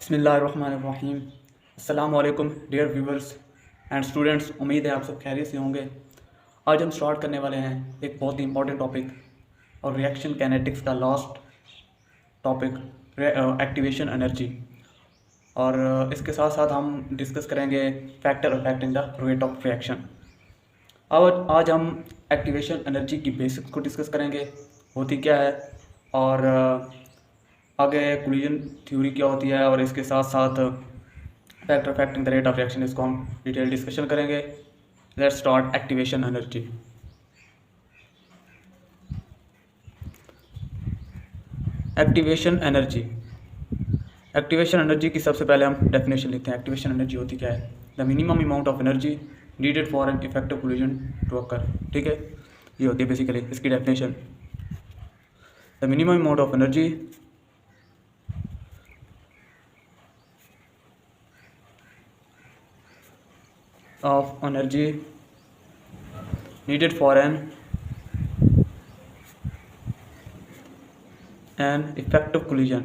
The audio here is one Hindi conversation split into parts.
बिस्मिल्लाहिर्रहमानिर्रहीम। अस्सलाम वालेकुम डियर व्यूवर्स एंड स्टूडेंट्स, उम्मीद है आप सब खैरियत से होंगे। आज हम स्टार्ट करने वाले हैं एक बहुत ही इंपॉर्टेंट टॉपिक और रिएक्शन कैनेटिक्स का लास्ट टॉपिक एक्टिवेशन एनर्जी। और इसके साथ साथ हम डिस्कस करेंगे factor affecting the rate of reaction. आज हम एक्टिवेशन एनर्जी की बेसिक्स को डिस्कस करेंगे, होती क्या है, और आगे कोलिजन थ्योरी क्या होती है, और इसके साथ साथ factor affecting the rate of reaction, इसको हम डिटेल डिस्कशन करेंगे। Let's start activation energy. Activation energy की सबसे पहले हम डेफिनेशन लिखते हैं। एक्टिवेशन एनर्जी होती क्या है? The minimum amount of energy needed for an effective collision to occur. ठीक है, ये होती है बेसिकली इसकी definition. The minimum amount of energy needed for an effective collision।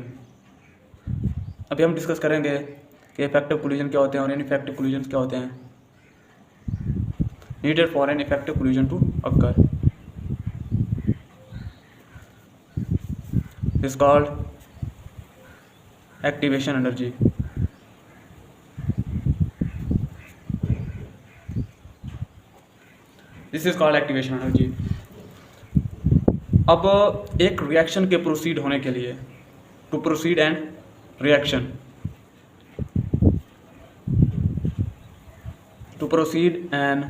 अभी हम डिस्कस करेंगे कि इफेक्टिव कोलिजन क्या होते हैं और इनइफेक्टिव कोलिजन क्या होते हैं। Needed for an effective collision to occur is called activation energy. This is called activation energy. अब एक रिएक्शन के प्रोसीड होने के लिए, to proceed and reaction, to proceed and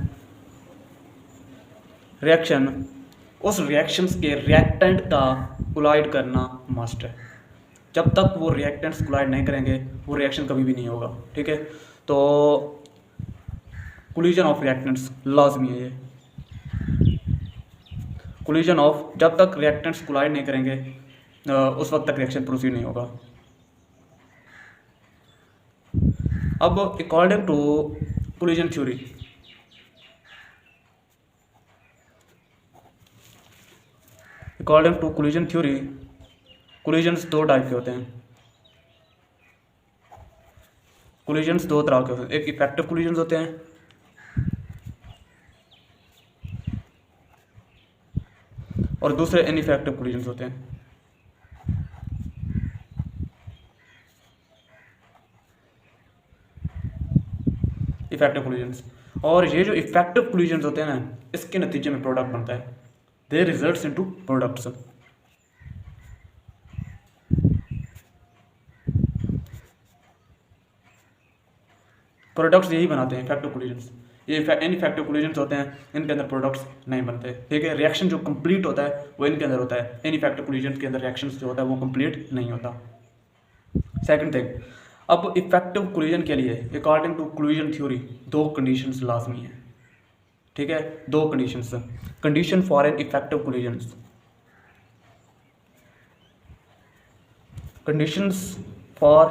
reaction, उस रिएक्शंस के रिएक्टेंट का कोलाइड करना मस्ट है। जब तक वो रिएक्टेंट्स कोलाइड नहीं करेंगे वो रिएक्शन कभी भी नहीं होगा। ठीक है, तो कोलिजन ऑफ रिएक्टेंट्स लाजमी है ये। कोलिजन ऑफ, जब तक रिएक्टेंट्स कोलाइड नहीं करेंगे उस वक्त तक रिएक्शन प्रोसीड नहीं होगा। अब according to collision theory, collisions दो टाइप के होते हैं। कोलिजन्स दो तरह के होते हैं, एक इफेक्टिव कोलिजन्स होते हैं और दूसरे इनइफेक्टिव कोलिजन्स होते हैं। इफेक्टिव कोलिजन्स, और ये जो इफेक्टिव कोलिजन्स होते हैं ना, इसके नतीजे में प्रोडक्ट बनता है। दे रिजल्ट्स इनटू प्रोडक्ट्स। प्रोडक्ट्स यही बनाते हैं इफेक्टिव कोलिजन्स। ये इनइफेक्टिव कोलिजन्स होते हैं, इनके अंदर प्रोडक्ट्स नहीं बनते। ठीक है, रिएक्शन जो कंप्लीट होता है वो इनके अंदर होता है, इनइफेक्टिव कोलिजन्स के अंदर रिएक्शन जो होता है वो कंप्लीट नहीं होता। सेकंड थिंग, अब इफेक्टिव कोलिजन के लिए अकॉर्डिंग टू कोलिजन थ्योरी दो कंडीशंस लाजमी हैं। ठीक है, दो conditions. Condition for an effective collisions, conditions for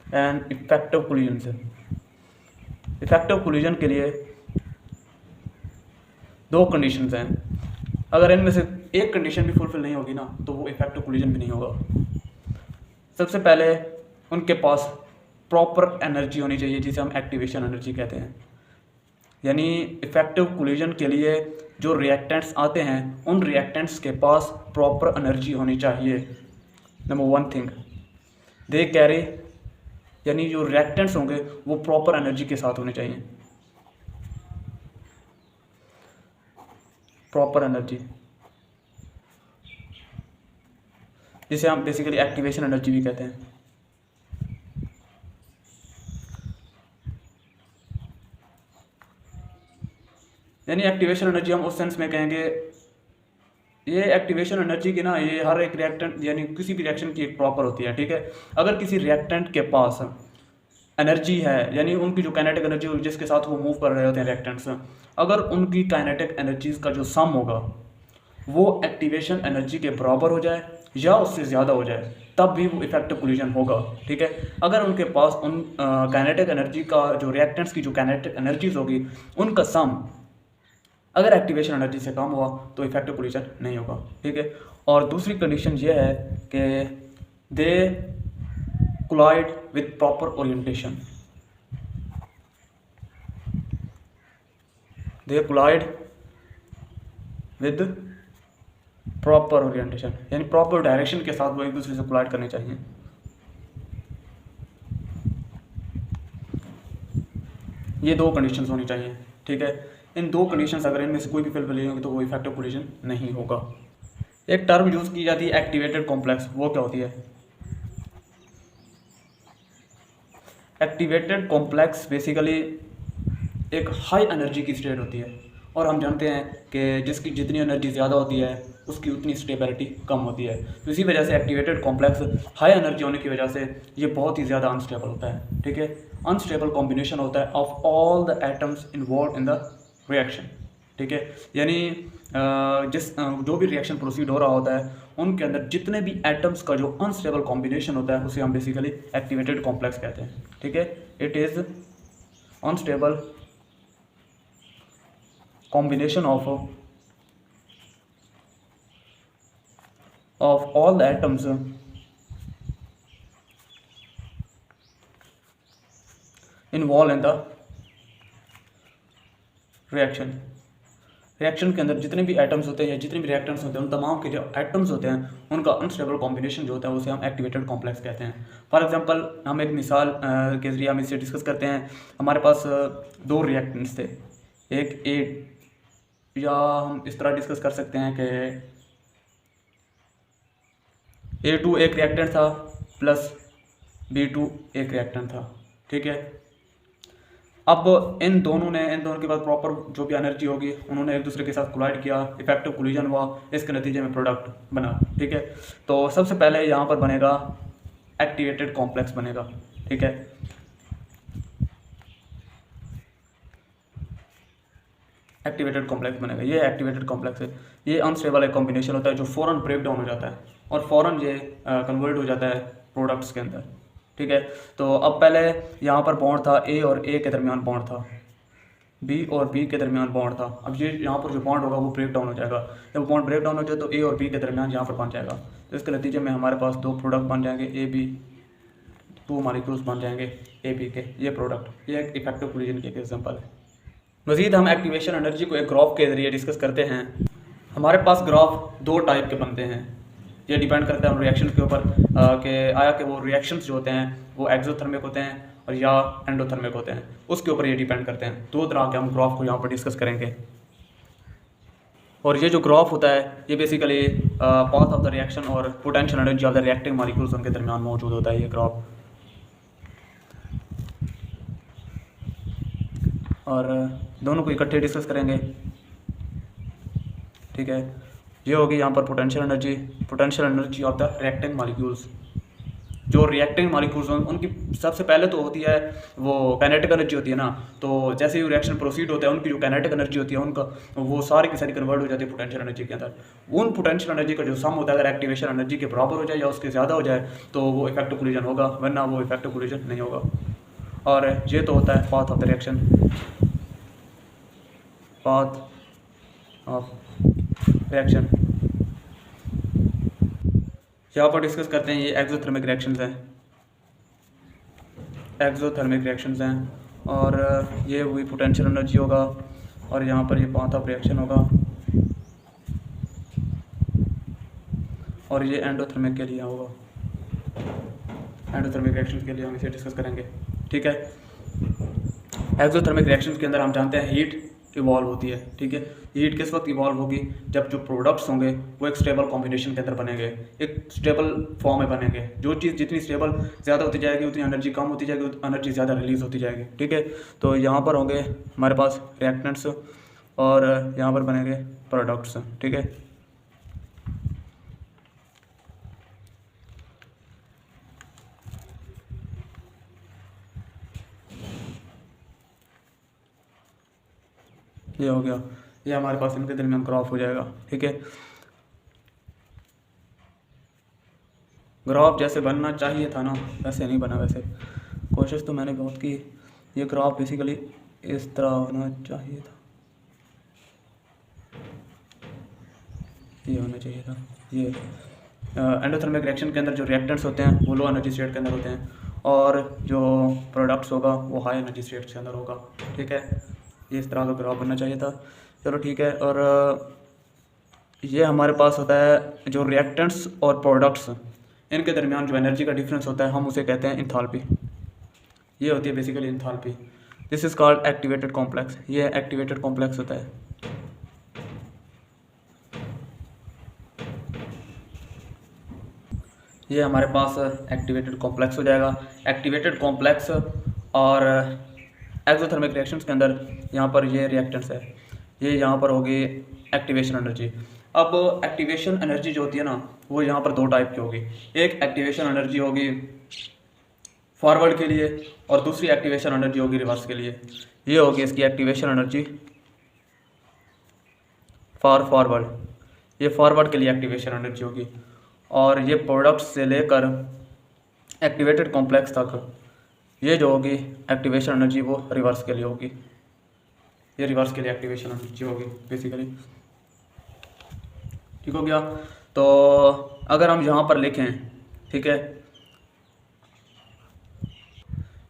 an effective collisions. Effective collision के लिए दो कंडीशंस हैं। अगर इनमें से एक कंडीशन भी फुलफिल नहीं होगी ना तो वो इफेक्टिव कोलिजन भी नहीं होगा। सबसे पहले उनके पास प्रॉपर एनर्जी होनी चाहिए, जिसे हम एक्टिवेशन एनर्जी कहते हैं। यानी इफेक्टिव कोलिजन के लिए जो रिएक्टेंट्स आते हैं उन रिएक्टेंट्स के पास प्रॉपर एनर्जी होनी चाहिए। Number one thing, they carry, यानी जो रिएक्टेंट्स होंगे वो प्रॉपर एनर्जी के साथ होने चाहिए। प्रॉपर एनर्जी, जिसे हम बेसिकली एक्टिवेशन एनर्जी भी कहते हैं। यानी एक्टिवेशन एनर्जी हम उस सेंस में कहेंगे, ये एक्टिवेशन एनर्जी की ना, ये हर एक रिएक्टेंट यानी किसी भी रिएक्शन की एक प्रॉपर होती है। ठीक है, अगर किसी रिएक्टेंट के पास एनर्जी है, यानी उनकी जो काइनेटिक एनर्जी जिसके साथ वो मूव कर रहे होते हैं रिएक्टेंट्स, अगर उनकी काइनेटिक एनर्जीज का जो सम होगा वो एक्टिवेशन एनर्जी के बराबर हो जाए या उससे ज़्यादा हो जाए, तब भी वो इफेक्टिव कोलिजन होगा। ठीक है, अगर उनके पास उन काइनेटिक एनर्जी का जो रिएक्टेंट्स की जो काइनेटिक एनर्जीज होगी उनका सम अगर एक्टिवेशन एनर्जी से कम हुआ तो इफेक्टिव कोलिजन नहीं होगा। ठीक है, और दूसरी कंडीशन ये है कि दे collide with proper orientation. They collide with proper orientation, यानी प्रॉपर डायरेक्शन के साथ वो एक दूसरे से कोलाइड करने चाहिए। ये दो कंडीशंस होनी चाहिए, ठीक है। इन दो कंडीशंस अगर इनमें से कोई भी फुलफिल नहीं होगी तो वो इफेक्टिव कोलिजन नहीं होगा। एक टर्म यूज़ की जाती है एक्टिवेटेड कॉम्प्लेक्स, वो क्या होती है? एक्टिवेटेड कॉम्प्लेक्स बेसिकली एक हाई एनर्जी की स्टेट होती है, और हम जानते हैं कि जिसकी जितनी एनर्जी ज़्यादा होती है उसकी उतनी स्टेबिलिटी कम होती है। तो इसी वजह से एक्टिवेटेड कॉम्प्लेक्स हाई एनर्जी होने की वजह से ये बहुत ही ज़्यादा अनस्टेबल होता है, ठीक है। अनस्टेबल कॉम्बिनेशन होता है of all the atoms involve in the reaction, ठीक है। यानी जो भी रिएक्शन प्रोसीड हो रहा होता है उनके अंदर जितने भी एटम्स का जो अनस्टेबल कॉम्बिनेशन होता है उसे हम बेसिकली एक्टिवेटेड कॉम्प्लेक्स कहते हैं, ठीक है। It is unstable combination of all the atoms involved in the reaction के अंदर जितने भी एटम्स होते हैं या जितने भी रिएक्टेंट्स होते हैं उन तमाम के जो एटम्स होते हैं उनका अनस्टेबल कॉम्बिनेशन जो होता है उसे हम एक्टिवेटेड कॉम्प्लेक्स कहते हैं। फॉर एग्जांपल हम एक मिसाल के जरिए हम इसे डिस्कस करते हैं। हमारे पास दो रिएक्टेंट्स थे, एक ए, या हम इस तरह डिस्कस कर सकते हैं कि A2 एक रिएक्टेंट था प्लस B2 एक रिएक्टेंट था, ठीक है। अब इन दोनों के पास प्रॉपर जो भी एनर्जी होगी उन्होंने एक दूसरे के साथ कोलाइड किया, इफेक्टिव कोलिजन हुआ, इसके नतीजे में प्रोडक्ट बना, ठीक है। तो सबसे पहले यहाँ पर बनेगा एक्टिवेटेड कॉम्प्लेक्स बनेगा, ठीक है। एक्टिवेटेड कॉम्प्लेक्स बनेगा, ये एक्टिवेटेड कॉम्प्लेक्स है। ये अनस्टेबल एक कॉम्बिनेशन होता है जो फ़ौरन ब्रेक डाउन हो जाता है और फ़ौरन ये कन्वर्ट हो जाता है प्रोडक्ट्स के अंदर, ठीक है। तो अब पहले यहाँ पर बॉन्ड था, ए और ए के दरमियान बॉन्ड था, बी और बी के दरमियान बॉन्ड था। अब ये यहाँ पर जो बॉन्ड होगा वो ब्रेक डाउन हो जाएगा। जब बॉन्ड ब्रेक डाउन हो जाए तो ए और बी के दरमियान यहाँ पर बन जाएगा। तो इसके नतीजे में हमारे पास दो प्रोडक्ट बन जाएंगे, ए बी, 2 मॉलिक्यूल्स बन जाएंगे ए बी के। ये प्रोडक्ट, ये एक इफेक्टिव कोलिजन की एक एग्जाम्पल है। मज़ीद हम एक्टिवेशन एनर्जी को एक ग्राफ के ज़रिए डिस्कस करते हैं। हमारे पास ग्राफ दो टाइप के बनते हैं, ये डिपेंड करता है उन रिएक्शन के ऊपर कि आया कि वो रिएक्शंस जो होते हैं वो एक्सोथर्मिक होते हैं और या एंडोथर्मिक होते हैं, उसके ऊपर ये डिपेंड करते हैं। दो तरह के हम ग्राफ को यहाँ पर डिस्कस करेंगे। और ये जो ग्राफ होता है ये basically path of the reaction और potential energy of the reacting molecules उनके दरमियान मौजूद होता है ये ग्राफ। और दोनों को इकट्ठे डिस्कस करेंगे, ठीक है। ये होगी यहाँ पर potential energy of the reacting molecules. जो रिएक्टिंग मॉलिक्यूल्स उनकी सबसे पहले तो होती है वो काइनेटिक एनर्जी होती है ना। तो जैसे ही रिएक्शन प्रोसीड होता है उनकी जो काइनेटिक एनर्जी होती है उनका वो सारी की सारी कन्वर्ट हो जाती है पोटेंशियल एनर्जी के अंदर। उन पोटेंशियल एनर्जी का जो सम होता है अगर एक्टिवेशन एनर्जी के बराबर हो जाए या उसके ज़्यादा हो जाए तो वो इफेक्टिव कोलिजन होगा, वरना वो इफेक्टिव कोलिजन नहीं होगा। और ये तो होता है path of the reaction, path of reaction. यहाँ पर डिस्कस करते हैं ये एक्सोथर्मिक रिएक्शंस हैं, और ये हुई पोटेंशियल एनर्जी होगा, और यहाँ पर ये पाथ ऑफ रिएक्शन होगा, और ये एंडोथर्मिक के लिए होगा। एंडोथर्मिक रिएक्शंस के लिए हम इसे डिस्कस करेंगे, ठीक है। एक्सोथर्मिक रिएक्शंस के अंदर हम जानते हैं हीट इवॉल्व होती है, ठीक है। हीट किस वक्त इवॉल्व होगी? जब जो प्रोडक्ट्स होंगे वो एक स्टेबल कॉम्बिनेशन के अंदर बनेंगे, एक स्टेबल फॉर्म में बनेंगे। जो चीज़ जितनी स्टेबल ज़्यादा होती जाएगी उतनी एनर्जी कम होती जाएगी, एनर्जी ज़्यादा रिलीज़ होती जाएगी, ठीक है। तो यहाँ पर होंगे हमारे पास रिएक्टेंट्स और यहाँ पर बनेंगे प्रोडक्ट्स, ठीक है। ये हो गया, ये हमारे पास इनके दरमियान ग्राफ हो जाएगा, ठीक है। ग्राफ जैसे बनना चाहिए था ना वैसे नहीं बना। वैसे कोशिश तो मैंने बहुत की। ये ग्राफ बेसिकली इस तरह होना चाहिए था, ये होना चाहिए था, एंडोथर्मिक रिएक्शन के अंदर जो रिएक्टेंट्स होते हैं वो लो एनर्जी स्टेट के अंदर होते हैं और जो प्रोडक्ट्स होगा वो हाई एनर्जी स्टेट के अंदर होगा। ठीक है, ये इस तरह का ग्राफ बनना चाहिए था। चलो ठीक है, और ये हमारे पास होता है जो रिएक्टेंट्स और प्रोडक्ट्स इनके दरमियान जो एनर्जी का डिफरेंस होता है हम उसे कहते हैं इंथाल्पी। ये होती है basically enthalpy. This is called activated complex. ये एक्टिवेटेड कॉम्प्लेक्स होता है। ये हमारे पास एक्टिवेटेड कॉम्प्लेक्स हो जाएगा। एक्टिवेटेड कॉम्प्लेक्स और एक्सोथर्मिक रिएक्शंस के अंदर यहाँ पर ये रिएक्टेंट्स है, ये यहाँ पर होगी एक्टिवेशन एनर्जी। अब एक्टिवेशन एनर्जी जो होती है ना वो यहाँ पर दो टाइप की होगी। एक एक्टिवेशन एनर्जी होगी फॉरवर्ड के लिए और दूसरी एक्टिवेशन एनर्जी होगी रिवर्स के लिए। ये होगी इसकी एक्टिवेशन एनर्जी फॉर फॉरवर्ड, ये फॉरवर्ड के लिए एक्टिवेशन एनर्जी होगी। और ये प्रोडक्ट्स से लेकर एक्टिवेटेड कॉम्प्लेक्स तक ये जो होगी एक्टिवेशन एनर्जी वो रिवर्स के लिए होगी। ये रिवर्स के लिए एक्टिवेशन एनर्जी होगी बेसिकली। ठीक हो गया। तो अगर हम यहाँ पर लिखें, ठीक है,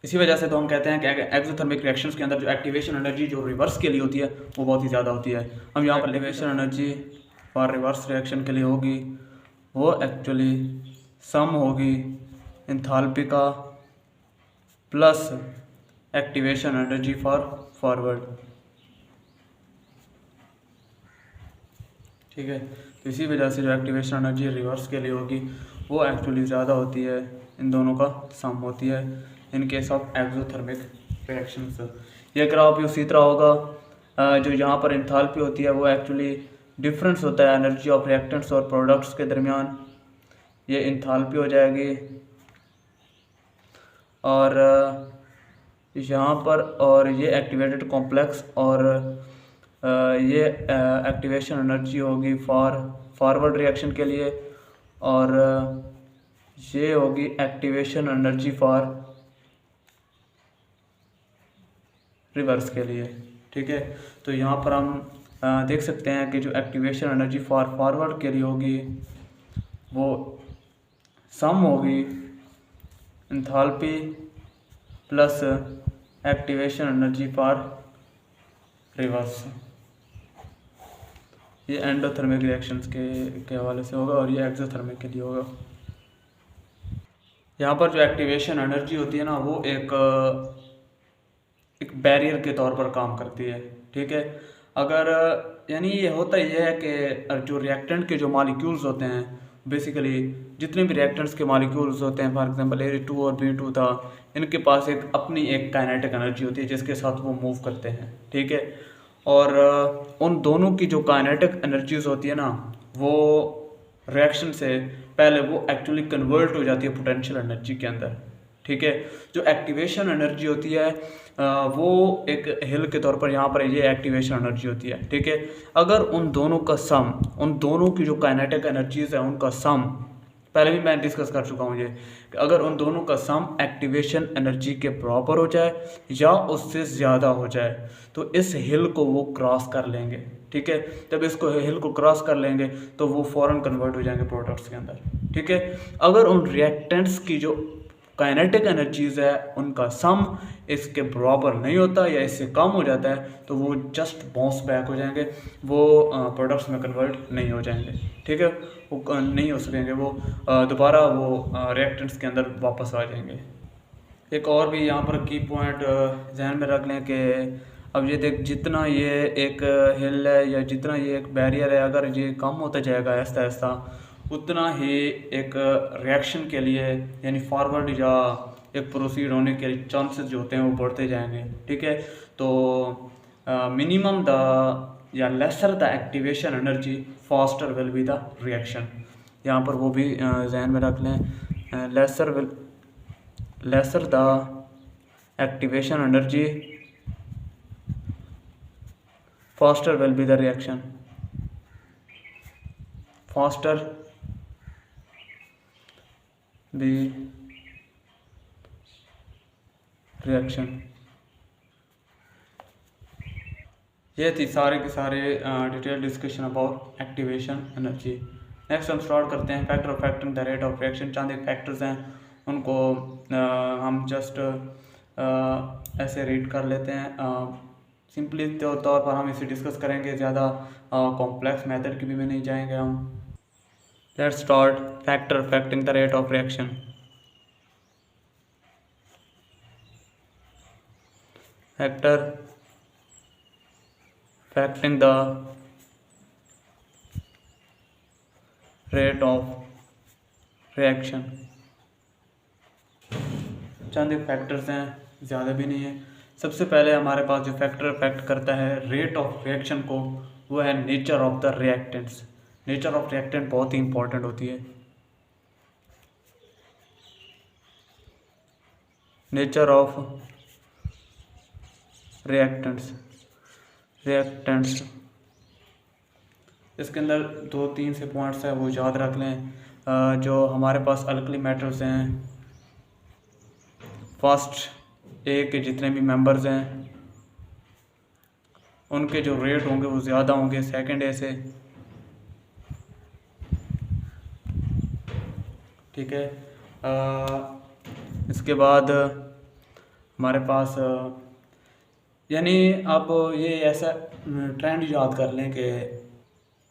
इसी वजह से तो हम कहते हैं कि एक्सोथर्मिक रिएक्शंस के अंदर जो एक्टिवेशन एनर्जी जो रिवर्स के लिए होती है वो बहुत ही ज़्यादा होती है। हम यहाँ पर activation energy for reverse reaction के लिए होगी वो एक्चुअली सम होगी एंथैल्पी का plus activation energy for forward. ठीक है, तो इसी वजह से जो एक्टिवेशन एनर्जी रिवर्स के लिए होगी वो एक्चुअली ज़्यादा होती है, इन दोनों का सम होती है in case of exothermic reactions. ये ग्राफ भी उसी तरह होगा। जो यहाँ पर एंथैल्पी होती है वो एक्चुअली डिफरेंस होता है एनर्जी ऑफ रिएक्टेंट्स और प्रोडक्ट्स के दरमियान, ये एंथैल्पी हो जाएगी। और यहाँ पर और ये एक्टिवेटेड कॉम्प्लेक्स और ये एक्टिवेशन एनर्जी होगी फॉर फॉरवर्ड रिएक्शन के लिए और ये होगी एक्टिवेशन एनर्जी फॉर रिवर्स के लिए। ठीक है, तो यहाँ पर हम देख सकते हैं कि जो एक्टिवेशन एनर्जी फॉर फॉरवर्ड के लिए होगी वो सम होगी enthalpy plus activation energy for reverse. ये एंडोथर्मिक रिएक्शंस के हवाले से होगा और ये एक्सोथर्मिक के लिए होगा। यहाँ पर जो एक्टिवेशन एनर्जी होती है ना वो एक बैरियर के तौर पर काम करती है। ठीक है, अगर यानी ये होता ये है कि जो रिएक्टेंट के जो मॉलिक्यूल्स होते हैं बेसिकली जितने भी रिएक्टेंट्स के मॉलिक्यूल्स होते हैं, फॉर एग्जांपल Ag2 और B2 था, इनके पास अपनी एक काइनेटिक एनर्जी होती है जिसके साथ वो मूव करते हैं। ठीक है, और उन दोनों की जो काइनेटिक एनर्जीज होती है ना वो रिएक्शन से पहले वो एक्चुअली कन्वर्ट हो जाती है पोटेंशियल एनर्जी के अंदर। ठीक है, जो एक्टिवेशन एनर्जी होती है वो एक हिल के तौर पर यहाँ पर ये एक्टिवेशन एनर्जी होती है। ठीक है, अगर उन दोनों का सम, उन दोनों की जो काइनेटिक एनर्जीज है उनका सम, पहले भी मैं डिस्कस कर चुका हूँ ये कि अगर उन दोनों का सम एक्टिवेशन एनर्जी के बराबर हो जाए या उससे ज़्यादा हो जाए तो इस हिल को वो क्रॉस कर लेंगे। ठीक है, जब इसको हिल को क्रॉस कर लेंगे तो वो फ़ौरन कन्वर्ट हो जाएंगे प्रोडक्ट्स के अंदर। ठीक है, अगर उन रिएक्टेंट्स की जो काइनेटिक एनर्जीज है उनका सम इसके बराबर नहीं होता या इससे कम हो जाता है तो वो जस्ट बाउंस बैक हो जाएंगे, वो प्रोडक्ट्स में कन्वर्ट नहीं हो जाएंगे। ठीक है, वो नहीं हो सकेंगे, वो दोबारा वो रिएक्टेंट्स के अंदर वापस आ जाएंगे। एक और भी यहाँ पर की पॉइंट जहन में रख लें कि अब ये देख जितना ये एक हिल है या जितना ये एक बैरियर है, अगर ये कम होता जाएगा आहिस्ता आहिस्ता उतना ही एक रिएक्शन के लिए यानी फॉरवर्ड या एक प्रोसीड होने के चांसेस जो होते हैं वो बढ़ते जाएंगे। ठीक है, तो मिनिमम द या lesser the activation energy faster will be the reaction. यहाँ पर वो भी जहन में रख लें, lesser the activation energy faster will be the reaction, faster the reaction। ये थी सारे के सारे detail discussion about activation energy. Next हम स्टार्ट करते हैं factor affecting the rate of reaction. चंद एक फैक्टर्स हैं, उनको हम जस्ट ऐसे रीड कर लेते हैं। सिंपली तौर पर हम इसे डिस्कस करेंगे, ज़्यादा कॉम्प्लेक्स मेथड की भी नहीं जाएंगे हम। Let's start factor affecting the rate of reaction. Factor affecting the rate of reaction. चंद एक फैक्टर्स हैं, ज़्यादा भी नहीं है। सबसे पहले हमारे पास जो फैक्टर अफेक्ट करता है रेट ऑफ रिएक्शन को, वो है nature of the reactants. Nature of reactant बहुत ही इंपॉर्टेंट होती है। नेचर ऑफ रिएक्टेंट्स इसके अंदर 2-3 से पॉइंट्स है, वो याद रख लें। जो हमारे पास अल्कली मेटल्स हैं, फर्स्ट ए के जितने भी मेंबर्स हैं उनके जो रेट होंगे वो ज़्यादा होंगे सेकंड ए से, ठीक है। इसके बाद हमारे पास यानी आप ये ऐसा ट्रेंड याद कर लें कि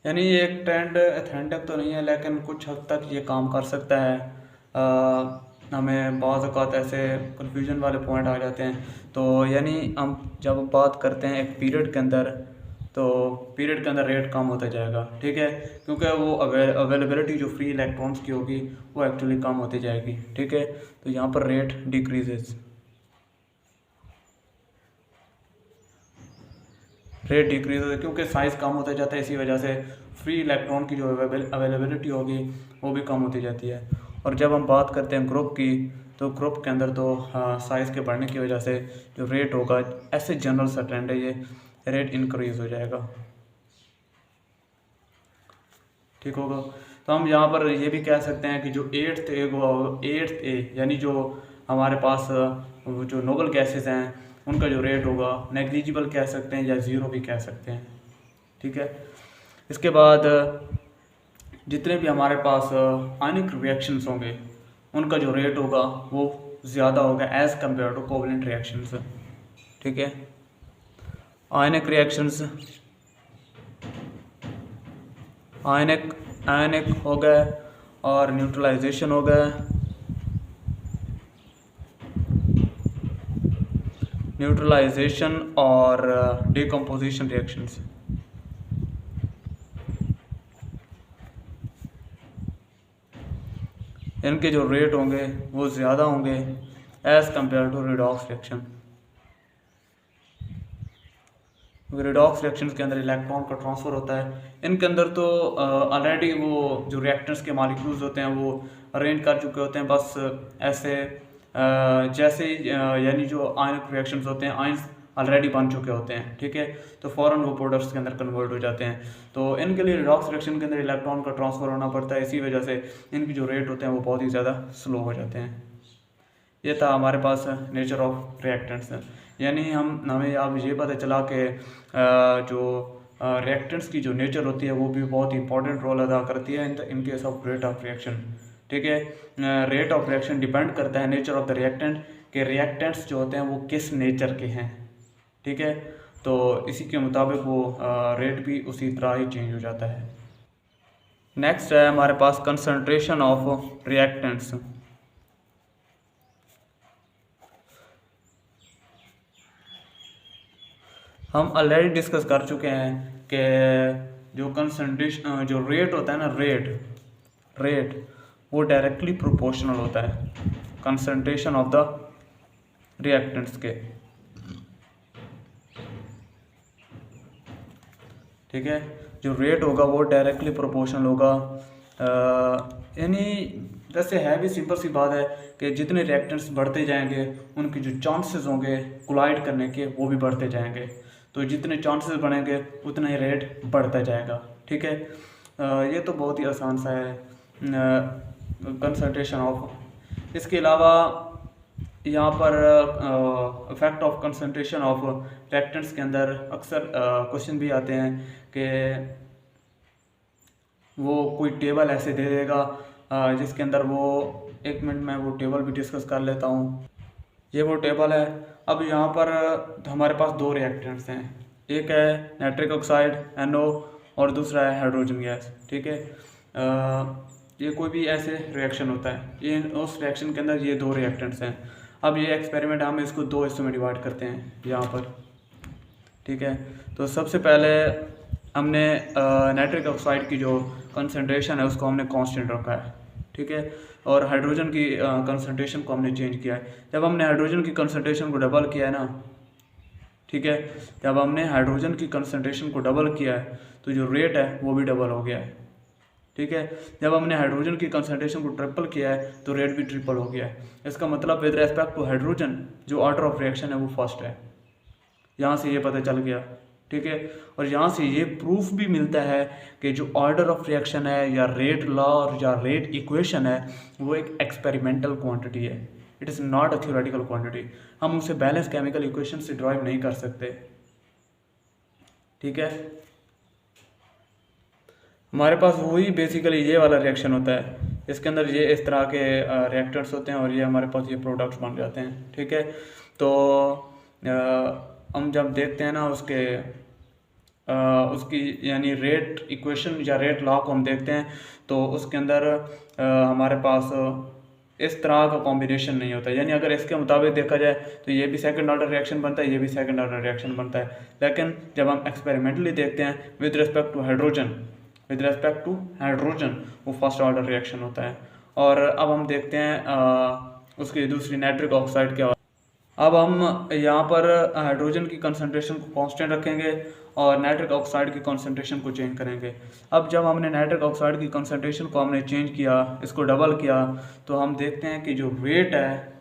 यानी ये एक ट्रेंड अथेंटिक तो नहीं है, लेकिन कुछ हद तक ये काम कर सकता है। हमें बाज़ औक़ात ऐसे कन्फ्यूजन वाले पॉइंट आ जाते हैं। तो यानी हम जब बात करते हैं एक पीरियड के अंदर, तो पीरियड के अंदर रेट कम होता जाएगा, ठीक है, क्योंकि वो अवेलेबिलिटी जो फ्री इलेक्ट्रॉन्स की होगी वो एक्चुअली कम होती जाएगी, ठीक है। तो यहाँ पर रेट डिक्रीजेस, रेट डिक्रीज होता है क्योंकि साइज़ कम होता जाता है, इसी वजह से फ्री इलेक्ट्रॉन की जो अवेलेबिलिटी होगी वो भी कम होती जाती है। और जब हम बात करते हैं ग्रुप की, तो ग्रुप के अंदर तो साइज़ के बढ़ने की वजह से जो रेट होगा, ऐसे जनरल सा ट्रेंड है, ये रेट इंक्रीज हो जाएगा, ठीक होगा। तो हम यहाँ पर ये भी कह सकते हैं कि जो एट्थ ए यानी जो हमारे पास जो नोबल गैसेस हैं उनका जो रेट होगा नेग्लिजिबल कह सकते हैं या ज़ीरो भी कह सकते हैं, ठीक है। इसके बाद जितने भी हमारे पास आयनिक रिएक्शंस होंगे उनका जो रेट होगा वो ज़्यादा होगा as compare to covalent reactions, ठीक है। आयनिक रिएक्शंस आयनिक हो गए और न्यूट्रलाइजेशन हो गए, न्यूट्रलाइजेशन और डिकम्पोजिशन रिएक्शंस। इनके जो रेट होंगे वो ज़्यादा होंगे as compare to redox reaction. Redox reactions के अंदर इलेक्ट्रॉन का ट्रांसफ़र होता है। इनके अंदर तो ऑलरेडी वो जो रिएक्टेंट्स के मॉलिक्यूल्स होते हैं वो अरेंज कर चुके होते हैं, बस ऐसे जैसे यानी जो आयनिक रिएक्शंस होते हैं, आयंस ऑलरेडी बन चुके होते हैं, ठीक है। तो फ़ौरन वो प्रोडक्ट्स के अंदर कन्वर्ट हो जाते हैं। तो इनके लिए रिडॉक्स रिएक्शन के अंदर इलेक्ट्रॉन का ट्रांसफ़र होना पड़ता है, इसी वजह से इनकी जो रेट होते हैं वो बहुत ही ज़्यादा स्लो हो जाते हैं। ये था हमारे पास नेचर ऑफ रिएक्टेंट्स। यानी हमें अब ये पता चला कि जो रिएक्टेंट्स की जो नेचर होती है वो भी बहुत इंपॉर्टेंट रोल अदा करती है in case of rate of reaction, ठीक है। रेट ऑफ रिएक्शन डिपेंड करता है नेचर ऑफ द रिएक्टेंट, के रिएक्टेंट्स जो होते हैं वो किस नेचर के हैं, ठीक है। तो इसी के मुताबिक वो रेट भी उसी तरह ही चेंज हो जाता है। नेक्स्ट है हमारे पास कंसंट्रेशन ऑफ रिएक्टेंट्स। हम ऑलरेडी डिस्कस कर चुके हैं कि जो कंसंट्रेशन जो रेट होता है ना, रेट वो डायरेक्टली प्रोपोर्शनल होता है कंसंट्रेशन ऑफ द रिएक्टेंट्स के, ठीक है। जो रेट होगा वो डायरेक्टली प्रोपोर्शनल होगा। यानी जैसे है भी सिंपल सी बात है कि जितने रिएक्टेंट्स बढ़ते जाएंगे उनके जो चांसेस होंगे कोलाइड करने के वो भी बढ़ते जाएंगे। तो जितने चांसेस बढ़ेंगे उतना ही रेट बढ़ता जाएगा, ठीक है। ये तो बहुत ही आसान सा है कंसंट्रेशन ऑफ। इसके अलावा यहाँ पर effect of concentration of reactants के अंदर अक्सर क्वेश्चन भी आते हैं कि वो कोई टेबल ऐसे दे देगा जिसके अंदर वो, एक मिनट में वो टेबल भी डिस्कस कर लेता हूँ। ये वो टेबल है। अब यहाँ पर हमारे पास दो रिएक्टेंट्स हैं, एक है नाइट्रिक ऑक्साइड NO और दूसरा है हाइड्रोजन गैस। ठीक है, ये कोई भी ऐसे रिएक्शन होता है, ये उस रिएक्शन के अंदर ये दो रिएक्टेंट्स हैं। अब ये एक्सपेरिमेंट हम इसको दो हिस्सों में डिवाइड करते हैं यहाँ पर। ठीक है, तो सबसे पहले हमने नाइट्रिक ऑक्साइड की जो कंसनट्रेशन है उसको हमने कांस्टेंट रखा है। ठीक है, और हाइड्रोजन की कंसनट्रेशन को हमने चेंज किया है। जब हमने हाइड्रोजन की कंसनट्रेशन को डबल किया है ना, ठीक है, जब हमने हाइड्रोजन की कंसनट्रेशन को डबल किया है तो जो रेट है वो भी डबल हो गया है। ठीक है, जब हमने हाइड्रोजन की कंसनट्रेशन को ट्रिपल किया है तो रेट भी ट्रिपल हो गया है। इसका मतलब विद रेस्पेक्ट टू हाइड्रोजन जो ऑर्डर ऑफ रिएक्शन है वो फर्स्ट है। यहाँ से ये पता चल गया। ठीक है, और यहाँ से ये प्रूफ भी मिलता है कि जो ऑर्डर ऑफ रिएक्शन है या रेट लॉ और या रेट इक्वेशन है वो एक एक्सपेरिमेंटल क्वांटिटी है, it is not a theoretical quantity. हम उसे बैलेंस केमिकल इक्वेशन से ड्राइव नहीं कर सकते। ठीक है, हमारे पास वही बेसिकली ये वाला रिएक्शन होता है, इसके अंदर ये इस तरह के रिएक्टेंट्स होते हैं और ये हमारे पास ये प्रोडक्ट्स बन जाते हैं। ठीक है, तो हम जब देखते हैं ना उसकी यानी रेट इक्वेशन या रेट लॉ को हम देखते हैं तो उसके अंदर हमारे पास इस तरह का कॉम्बिनेशन नहीं होता। यानी अगर इसके मुताबिक देखा जाए तो ये भी सेकंड ऑर्डर रिएक्शन बनता है, ये भी सेकंड ऑर्डर रिएक्शन बनता है। लेकिन जब हम एक्सपेरिमेंटली देखते हैं विद रिस्पेक्ट टू हाइड्रोजन वो फर्स्ट ऑर्डर रिएक्शन होता है। और अब हम देखते हैं उसकी दूसरी नाइट्रिक ऑक्साइड क्या। अब हम यहाँ पर हाइड्रोजन की कंसनट्रेशन को कांस्टेंट रखेंगे और नाइट्रिक ऑक्साइड की कंसनट्रेशन को चेंज करेंगे। अब जब हमने नाइट्रिक ऑक्साइड की कंसनट्रेशन को हमने चेंज किया, इसको डबल किया, तो हम देखते हैं कि जो रेट है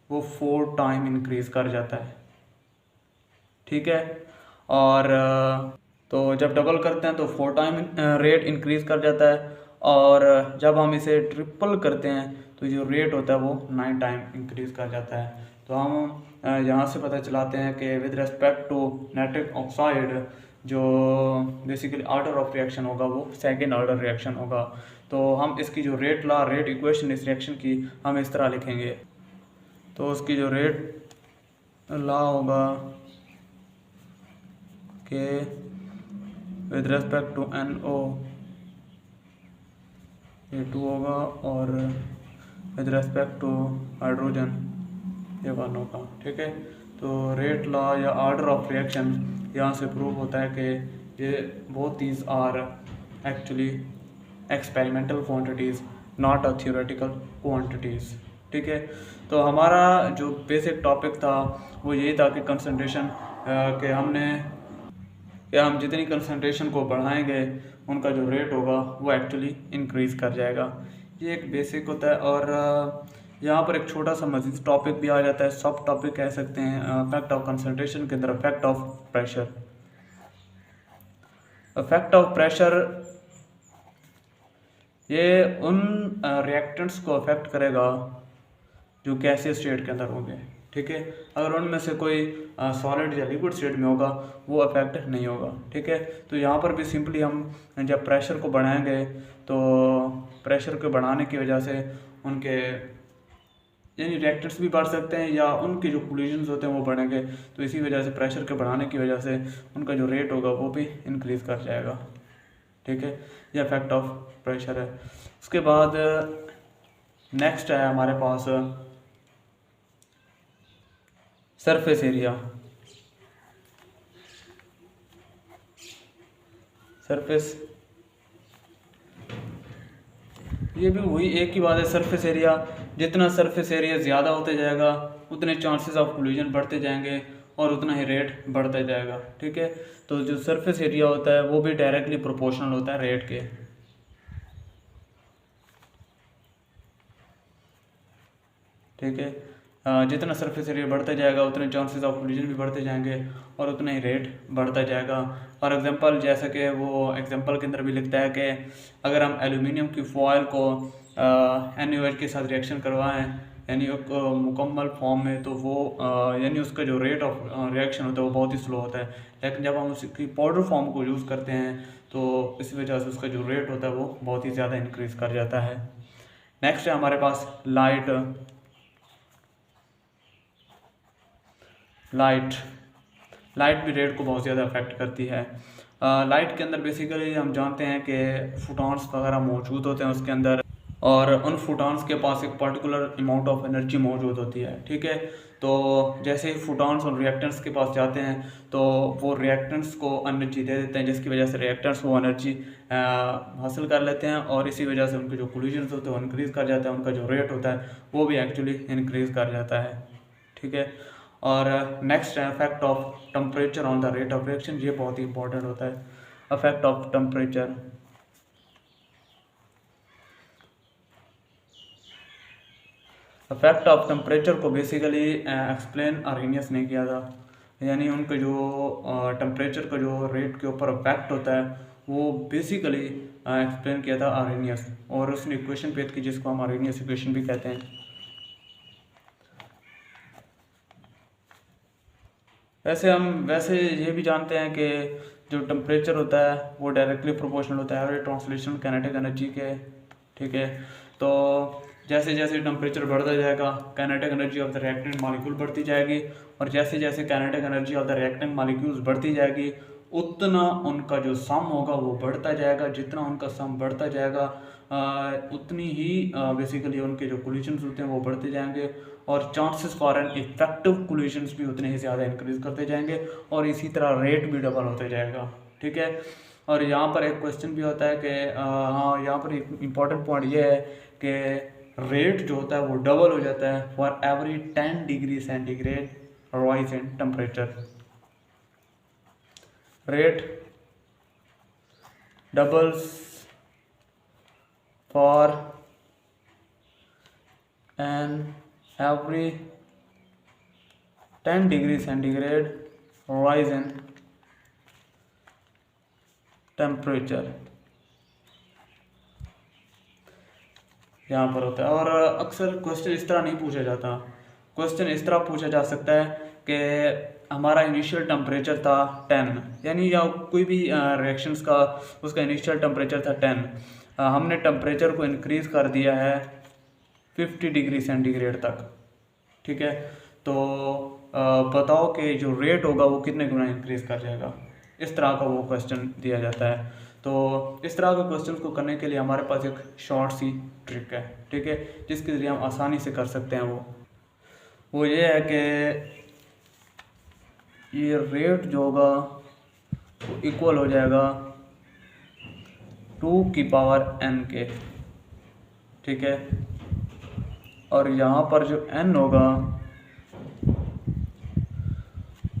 वो 4 टाइम इंक्रीज कर जाता है। ठीक है, और तो जब डबल करते हैं तो 4 टाइम रेट इंक्रीज कर जाता है, और जब हम इसे ट्रिपल करते हैं तो जो रेट होता है वो 9 टाइम इंक्रीज कर जाता है। तो हम यहाँ से पता चलाते हैं कि with respect to nitric oxide जो बेसिकली ऑर्डर ऑफ रिएक्शन होगा वो सेकेंड ऑर्डर रिएक्शन होगा। तो हम इसकी जो रेट लॉ रेट इक्वेशन इस रिएक्शन की हम इस तरह लिखेंगे। तो उसकी जो रेट लॉ होगा कि विद रेस्पेक्ट टू NO ये 2 होगा और विद रेस्पेक्ट टू हाइड्रोजन ये 1 होगा। ठीक है, तो रेट लॉ या ऑर्डर ऑफ रिएक्शन यहाँ से प्रूव होता है कि ये both these are actually experimental quantities not a theoretical quantities. ठीक है, तो हमारा जो बेसिक टॉपिक था वो यही था कि कंसंट्रेशन कि हम जितनी कंसंट्रेशन को बढ़ाएंगे उनका जो रेट होगा वो एक्चुअली इंक्रीज़ कर जाएगा। ये एक बेसिक होता है। और यहाँ पर एक छोटा सा मजीद टॉपिक भी आ जाता है, सब टॉपिक कह सकते हैं इफेक्ट ऑफ कंसंट्रेशन के अंदर effect of pressure. Effect of pressure ये उन रिएक्टेंट्स को अफेक्ट करेगा जो गैसीय स्टेट के अंदर होंगे। ठीक है, अगर उनमें से कोई सॉलिड या लिक्विड स्टेट में होगा वो अफेक्ट नहीं होगा। ठीक है, तो यहाँ पर भी सिंपली हम जब प्रेशर को बढ़ाएंगे तो प्रेशर को बढ़ाने की वजह से उनके यानी रिएक्टेंट्स भी बढ़ सकते हैं या उनके जो कोलिजन्स होते हैं वो बढ़ेंगे। तो इसी वजह से प्रेशर के बढ़ाने की वजह से उनका जो रेट होगा वो भी इंक्रीज़ कर जाएगा। ठीक है, ये इफेक्ट ऑफ प्रेशर है। उसके बाद नेक्स्ट है हमारे पास सरफेस एरिया। सरफेस ये भी वही एक ही बात है। सरफेस एरिया, जितना सरफेस एरिया ज़्यादा होते जाएगा उतने चांसेस ऑफ कोलिजन बढ़ते जाएंगे और उतना ही रेट बढ़ता जाएगा। ठीक है, तो जो सरफेस एरिया होता है वो भी डायरेक्टली प्रोपोर्शनल होता है रेट के। ठीक है, जितना सरफेस एरिया बढ़ता जाएगा उतने चांसेस ऑफ कोलिजन भी बढ़ते जाएंगे और उतना ही रेट बढ़ता जाएगा। फॉर एग्जांपल जैसा कि वो एग्जांपल के अंदर भी लिखता है कि अगर हम एल्यूमिनियम की फॉयल को NaOH के साथ रिएक्शन करवाएं यानी एक मुकम्मल फॉर्म में, तो वो यानी उसका जो रेट ऑफ रिएक्शन होता है वो बहुत ही स्लो होता है। लेकिन जब हम उसकी पाउडर फॉर्म को यूज़ करते हैं तो इस वजह से उसका जो रेट होता है वो बहुत ही ज़्यादा इंक्रीज़ कर जाता है। नेक्स्ट है हमारे पास लाइट। लाइट भी रेट को बहुत ज़्यादा अफेक्ट करती है। लाइट के अंदर बेसिकली हम जानते हैं कि फोटॉन्स वगैरह मौजूद होते हैं उसके अंदर, और उन फोटॉन्स के पास एक पर्टिकुलर अमाउंट ऑफ एनर्जी मौजूद होती है, ठीक है। तो जैसे ही फोटॉन्स और रिएक्टेंट्स के पास जाते हैं तो वो रिएक्टेंट्स को एनर्जी दे देते हैं, जिसकी वजह से रिएक्टेंट्स वो एनर्जी हासिल कर लेते हैं, और इसी वजह से उनके जो कोलिजन्स होते हैं वो इंक्रीज़ कर जाता है, उनका जो रेट होता है वो भी एक्चुअली इंक्रीज़ कर जाता है, ठीक है। और नेक्स्ट है effect of temperature on the rate of reaction. ये बहुत ही इंपॉर्टेंट होता है, effect of temperature. Effect of temperature को बेसिकली एक्सप्लेन आर्हेनियस ने किया था, यानी उनके जो टेम्परेचर का जो रेट के ऊपर इफेक्ट होता है वो बेसिकली एक्सप्लेन किया था आर्हेनियस, और उसने इक्वेशन पेश की जिसको हम आर्हेनियस इक्वेशन भी कहते हैं। वैसे ये भी जानते हैं कि जो टेम्परेचर होता है वो डायरेक्टली प्रोपोर्शनल होता है एवरेज ट्रांसलेशन काइनेटिक एनर्जी के, ठीक है। तो जैसे जैसे टेम्परेचर बढ़ता जाएगा kinetic energy of the reactant molecule बढ़ती जाएगी, और जैसे जैसे kinetic energy of the reactant molecules बढ़ती जाएगी उतना उनका जो सम होगा वो बढ़ता जाएगा। जितना उनका सम बढ़ता जाएगा उतनी ही बेसिकली उनके जो कोलिजन्स होते हैं वो बढ़ते जाएंगे, और chances for an effective collisions भी उतने ही ज़्यादा इंक्रीज करते जाएंगे, और इसी तरह रेट भी डबल होते जाएगा, ठीक है। और यहाँ पर एक क्वेश्चन भी होता है कि हाँ, यहाँ पर एक इम्पॉर्टेंट पॉइंट ये है कि रेट जो होता है वो डबल हो जाता है for every 10 degree centigrade rise in temperature. Rate doubles for an every 10 degree centigrade rise in temperature यहाँ पर होता है। और अक्सर क्वेश्चन इस तरह नहीं पूछा जाता, क्वेश्चन इस तरह पूछा जा सकता है कि हमारा इनिशियल टेम्परेचर था 10, यानी या कोई भी रिएक्शंस का उसका इनिशियल टेम्परेचर था 10, हमने टेम्परेचर को इंक्रीज़ कर दिया है 50 डिग्री सेंटीग्रेड तक, ठीक है। तो बताओ कि जो रेट होगा वो कितने गुना इंक्रीज़ कर जाएगा। इस तरह का वो क्वेश्चन दिया जाता है। तो इस तरह के क्वेश्चन को करने के लिए हमारे पास एक शॉर्ट सी ट्रिक है, ठीक है, जिसके ज़रिए हम आसानी से कर सकते हैं। वो ये है कि ये रेट जो होगा वो इक्वल हो जाएगा 2 की पावर n के, ठीक है। और यहाँ पर जो n होगा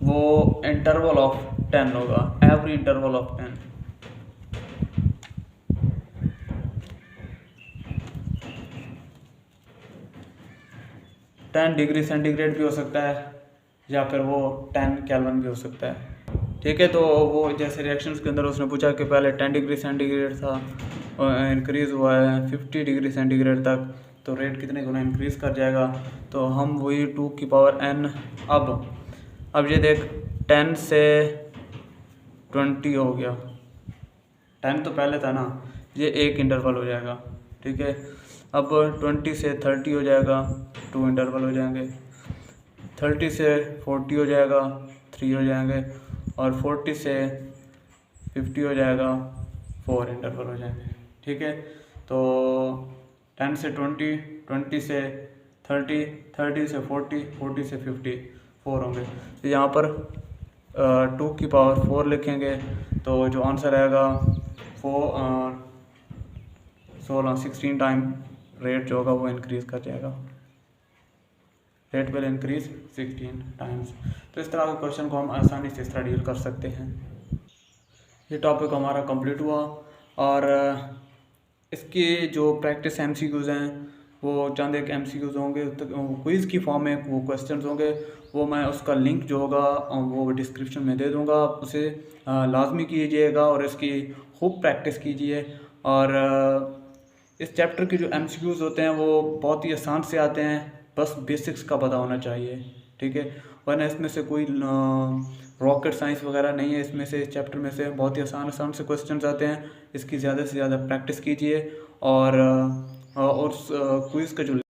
वो इंटरवल ऑफ 10 होगा, every interval of 10। Ten degree centigrade भी हो सकता है या फिर वो 10 केल्विन भी हो सकता है, ठीक है। तो वो जैसे रिएक्शंस के अंदर उसने पूछा कि पहले 10 डिग्री सेंटीग्रेड था और इंक्रीज़ हुआ है 50 डिग्री सेंटीग्रेड तक, तो रेट कितने गुना इंक्रीज़ कर जाएगा। तो हम वही 2 की पावर n, अब ये देख 10 से 20 हो गया, 10 तो पहले था ना, ये एक इंटरवल हो जाएगा, ठीक है। अब 20 से 30 हो जाएगा, 2 इंटरवल हो जाएंगे, 30 से 40 हो जाएगा, 3 हो जाएंगे, और 40 से 50 हो जाएगा, 4 इंटरवल हो जाएंगे, ठीक है। तो 10 से 20, 20 से 30, 30 से 40, 40 से 50, 4 होंगे। तो यहाँ पर 2 की पावर 4 लिखेंगे, तो जो आंसर आएगा 16 टाइम रेट जो होगा वो इंक्रीज़ कर जाएगा, रेट विल इंक्रीज 16 टाइम्स। तो इस तरह के क्वेश्चन को हम आसानी से इस तरह डील कर सकते हैं। ये टॉपिक हमारा कंप्लीट हुआ, और इसके जो प्रैक्टिस MCQs हैं वो चंद एक MCQs होंगे, क्विज़ की फॉर्म में वो क्वेश्चंस होंगे, वो मैं उसका लिंक जो होगा वो डिस्क्रिप्शन में दे दूंगा, आप उसे लाजमी कीजिएगा और इसकी खूब प्रैक्टिस कीजिए। और इस चैप्टर के जो MCQs होते हैं वो बहुत ही आसान से आते हैं, बस बेसिक्स का पता होना चाहिए, ठीक है। वरना इसमें से कोई रॉकेट साइंस वगैरह नहीं है। इसमें से इस चैप्टर में से बहुत ही आसान आसान से क्वेश्चंस आते हैं। इसकी ज़्यादा से ज़्यादा प्रैक्टिस कीजिए और क्विज़ का जो